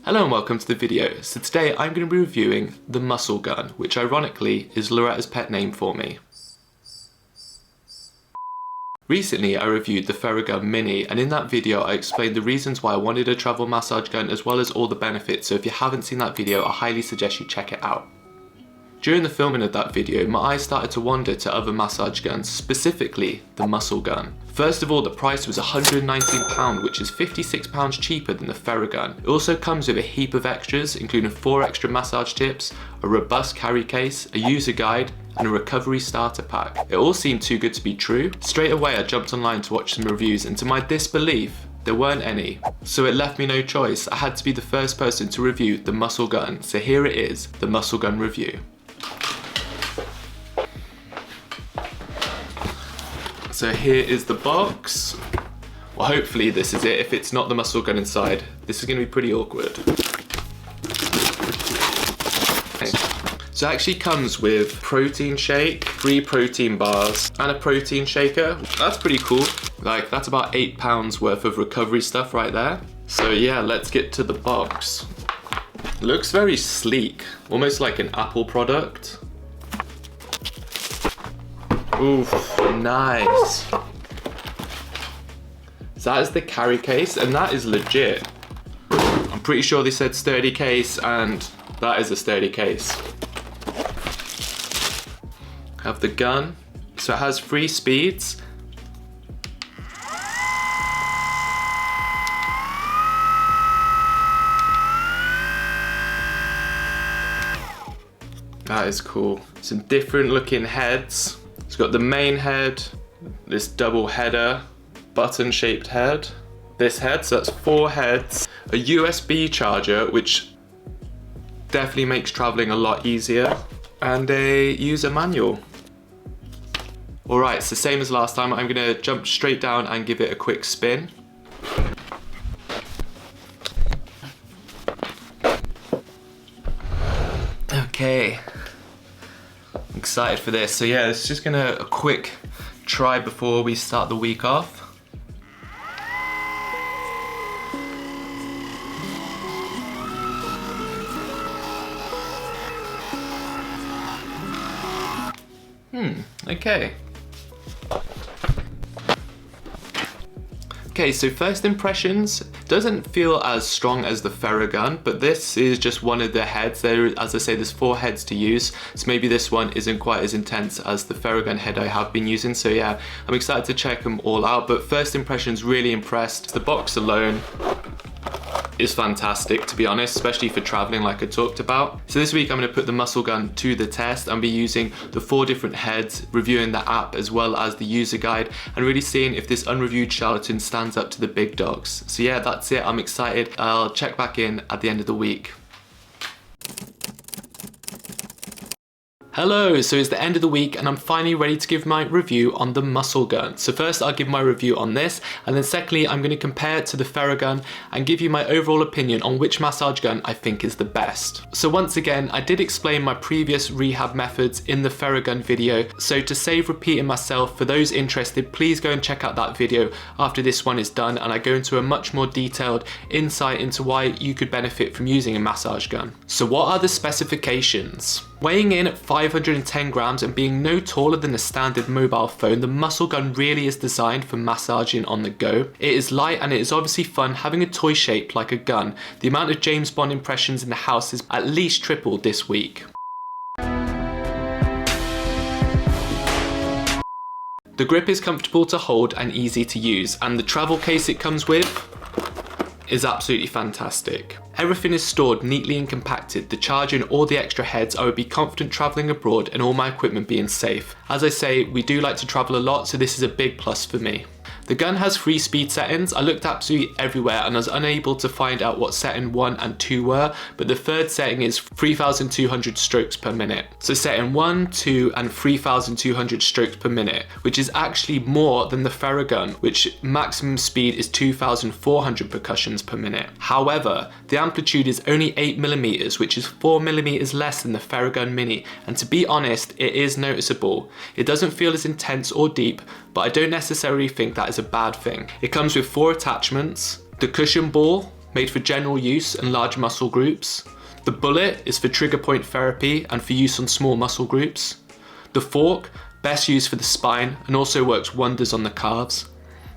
Hello and welcome to the video. So today I'm going to be reviewing the MuscleGun, which ironically is Loretta's pet name for me. Recently I reviewed the TheraGun Mini, and in that video I explained the reasons why I wanted a travel massage gun as well as all the benefits, so if you haven't seen that video I highly suggest you check it out. During the filming of that video, my eyes started to wander to other massage guns, specifically the MuscleGun. First of all, the price was £119, which is £56 cheaper than the TheraGun. It also comes with a heap of extras, including 4 extra massage tips, a robust carry case, a user guide, and a recovery starter pack. It all seemed too good to be true. Straight away I jumped online to watch some reviews, and to my disbelief, there weren't any. So it left me no choice. I had to be the first person to review the MuscleGun, so here it is, the MuscleGun review. So here is the box. Well, hopefully this is it. If it's not the MuscleGun inside, this is going to be pretty awkward. Okay. So it actually comes with protein shake, 3 protein bars, and a protein shaker. That's pretty cool. Like, that's about £8 worth of recovery stuff right there. So yeah, let's get to the box. It looks very sleek, almost like an Apple product. Oof, nice. So that is the carry case, and that is legit. I'm pretty sure they said sturdy case, and that is a sturdy case. Have the gun. So it has 3 speeds. That is cool. Some different looking heads. It's got the main head, this double header, button shaped head, this head, so that's 4 heads, a USB charger, which definitely makes traveling a lot easier, and a user manual. Alright, so same as last time, I'm gonna jump straight down and give it a quick spin. Okay. I'm excited for this. So yeah, it's just a quick try before we start the week off. Okay. Okay, so first impressions, doesn't feel as strong as the TheraGun, but this is just one of the heads. There, as I say, there's 4 heads to use, so maybe this one isn't quite as intense as the TheraGun head I have been using, so yeah, I'm excited to check them all out, but first impressions, really impressed. The box alone is fantastic, to be honest, especially for traveling like I talked about. So this week I'm going to put the MuscleGun to the test and be using the 4 different heads, reviewing the app as well as the user guide, and really seeing if this unreviewed charlatan stands up to the big dogs. So yeah, that's it. I'm excited. I'll check back in at the end of the week. Hello, so it's the end of the week and I'm finally ready to give my review on the MuscleGun. So first I'll give my review on this, and then secondly I'm going to compare it to the TheraGun and give you my overall opinion on which massage gun I think is the best. So once again, I did explain my previous rehab methods in the TheraGun video, so to save repeating myself, for those interested, please go and check out that video after this one is done, and I go into a much more detailed insight into why you could benefit from using a massage gun. So what are the specifications? Weighing in at 510 grams and being no taller than a standard mobile phone, the MuscleGun really is designed for massaging on the go. It is light and it is obviously fun having a toy shaped like a gun. The amount of James Bond impressions in the house is at least tripled this week. The grip is comfortable to hold and easy to use, and the travel case it comes with is absolutely fantastic. Everything is stored neatly and compacted, the charger and all the extra heads. I would be confident travelling abroad and all my equipment being safe. As I say, we do like to travel a lot, so this is a big plus for me. The gun has 3 speed settings. I looked absolutely everywhere and I was unable to find out what setting 1 and 2 were, but the 3rd setting is 3,200 strokes per minute. So setting 1, 2 and 3,200 strokes per minute, which is actually more than the TheraGun, which maximum speed is 2,400 percussions per minute. However, the amplitude is only 8mm, which is 4mm less than the TheraGun Mini, and to be honest, it is noticeable. It doesn't feel as intense or deep, but I don't necessarily think that is a bad thing. It comes with 4 attachments. The cushion ball made for general use and large muscle groups. The bullet is for trigger point therapy and for use on small muscle groups. The fork, best used for the spine and also works wonders on the calves.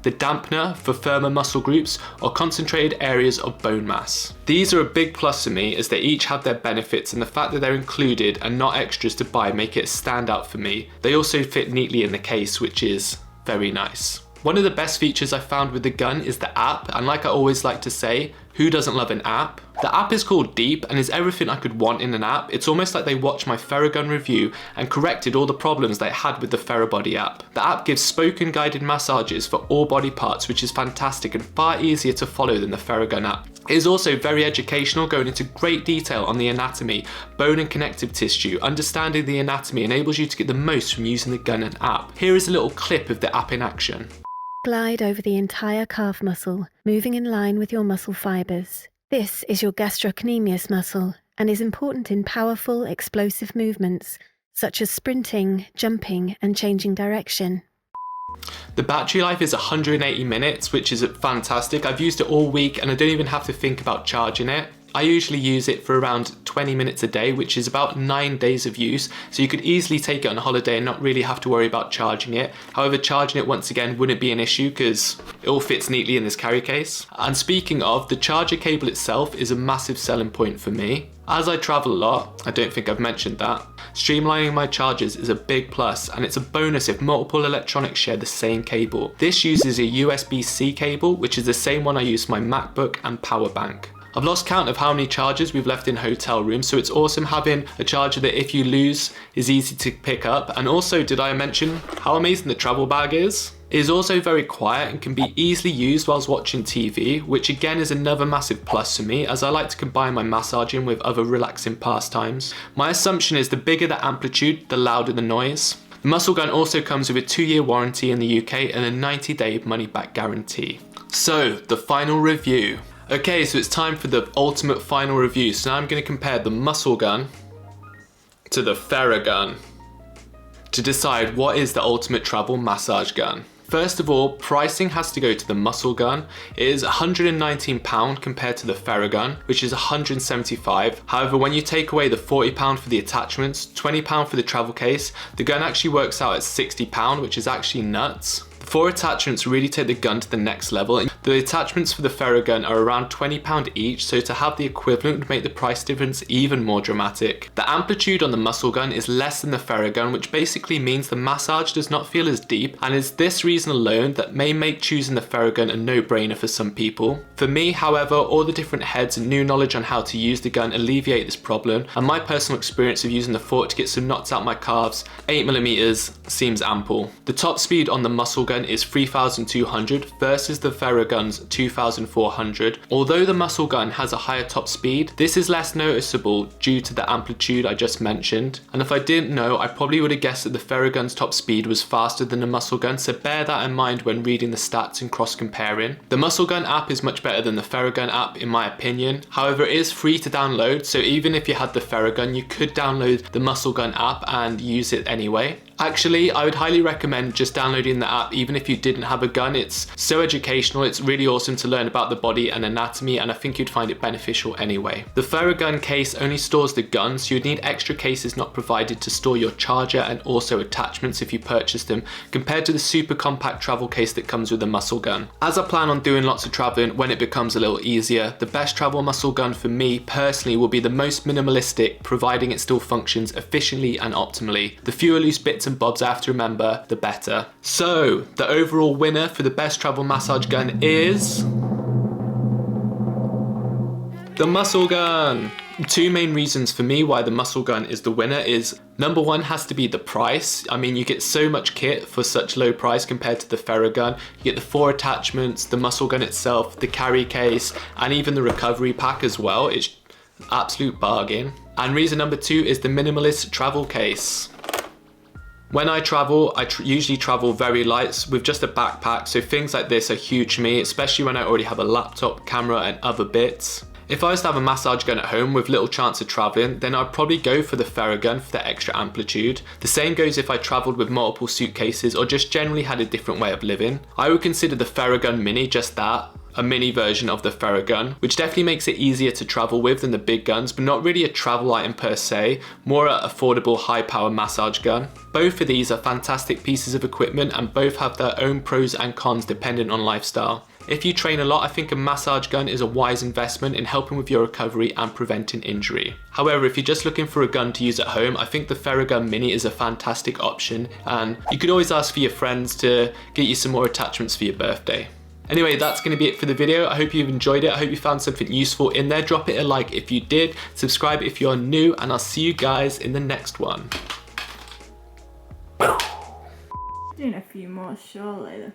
The dampener for firmer muscle groups or concentrated areas of bone mass. These are a big plus for me as they each have their benefits, and the fact that they're included and not extras to buy make it a standout for me. They also fit neatly in the case, which is very nice. One of the best features I found with the gun is the app, and like I always like to say, who doesn't love an app? The app is called Deep and is everything I could want in an app. It's almost like they watched my TheraGun review and corrected all the problems that I had with the TheraBody app. The app gives spoken guided massages for all body parts, which is fantastic and far easier to follow than the TheraGun app. It is also very educational, going into great detail on the anatomy, bone and connective tissue. Understanding the anatomy enables you to get the most from using the gun and app. Here is a little clip of the app in action. Glide over the entire calf muscle, moving in line with your muscle fibers. This is your gastrocnemius muscle and is important in powerful, explosive movements, such as sprinting, jumping, and changing direction. The battery life is 180 minutes, which is fantastic. I've used it all week and I don't even have to think about charging it. I usually use it for around 20 minutes a day, which is about 9 days of use, so you could easily take it on holiday and not really have to worry about charging it. However, charging it once again wouldn't be an issue because it all fits neatly in this carry case. And speaking of, the charger cable itself is a massive selling point for me. As I travel a lot, I don't think I've mentioned that, streamlining my chargers is a big plus, and it's a bonus if multiple electronics share the same cable. This uses a USB-C cable, which is the same one I use for my MacBook and power bank. I've lost count of how many chargers we've left in hotel rooms, so it's awesome having a charger that if you lose is easy to pick up. And also, did I mention how amazing the travel bag is? It is also very quiet and can be easily used whilst watching TV, which again is another massive plus for me, as I like to combine my massaging with other relaxing pastimes. My assumption is the bigger the amplitude, the louder the noise. The MuscleGun also comes with a 2-year warranty in the UK and a 90-day money-back guarantee. So, the final review. Okay, so it's time for the ultimate final review. So now I'm going to compare the MuscleGun to the TheraGun to decide what is the ultimate travel massage gun. First of all, pricing has to go to the MuscleGun. It is £119 compared to the TheraGun, which is £175. However, when you take away the £40 for the attachments, £20 for the travel case, the gun actually works out at £60, which is actually nuts. The 4 attachments really take the gun to the next level. The attachments for the TheraGun are around £20 each, so to have the equivalent would make the price difference even more dramatic. The amplitude on the MuscleGun is less than the TheraGun, which basically means the massage does not feel as deep, and it's this reason alone that may make choosing the TheraGun a no-brainer for some people. For me, however, all the different heads and new knowledge on how to use the gun alleviate this problem, and my personal experience of using the fork to get some knots out my calves, 8mm seems ample. The top speed on the MuscleGun is 3200 versus the TheraGun's 2400. Although the MuscleGun has a higher top speed, this is less noticeable due to the amplitude I just mentioned. And if I didn't know, I probably would have guessed that the TheraGun's top speed was faster than the MuscleGun, so bear that in mind when reading the stats and cross-comparing. The MuscleGun app is much better than the TheraGun app in my opinion. However, it is free to download, so even if you had the TheraGun, you could download the MuscleGun app and use it anyway. Actually, I would highly recommend just downloading the app even if you didn't have a gun. It's so educational, it's really awesome to learn about the body and anatomy, and I think you'd find it beneficial anyway. The TheraGun case only stores the gun, so you'd need extra cases not provided to store your charger and also attachments if you purchase them, compared to the super compact travel case that comes with the MuscleGun. As I plan on doing lots of traveling when it becomes a little easier, the best travel MuscleGun for me personally will be the most minimalistic, providing it still functions efficiently and optimally. The fewer loose bits and bobs I have to remember, the better. So, the overall winner for the best travel massage gun is the MuscleGun. 2 main reasons for me why the MuscleGun is the winner is, number 1 has to be the price. I mean, you get so much kit for such low price compared to the TheraGun. You get the 4 attachments, the MuscleGun itself, the carry case, and even the recovery pack as well. It's an absolute bargain. And reason number 2 is the minimalist travel case. When I travel, I usually travel very light with just a backpack, so things like this are huge to me, especially when I already have a laptop, camera and other bits. If I was to have a massage gun at home with little chance of traveling, then I'd probably go for the TheraGun for the extra amplitude. The same goes if I traveled with multiple suitcases or just generally had a different way of living. I would consider the TheraGun Mini just that, a mini version of the TheraGun, which definitely makes it easier to travel with than the big guns, but not really a travel item per se, more an affordable high power massage gun. Both of these are fantastic pieces of equipment and both have their own pros and cons dependent on lifestyle. If you train a lot, I think a massage gun is a wise investment in helping with your recovery and preventing injury. However, if you're just looking for a gun to use at home, I think the TheraGun Mini is a fantastic option, and you could always ask for your friends to get you some more attachments for your birthday. Anyway, that's going to be it for the video. I hope you've enjoyed it. I hope you found something useful in there. Drop it a like if you did, subscribe if you're new, and I'll see you guys in the next one. Doing a few more surely.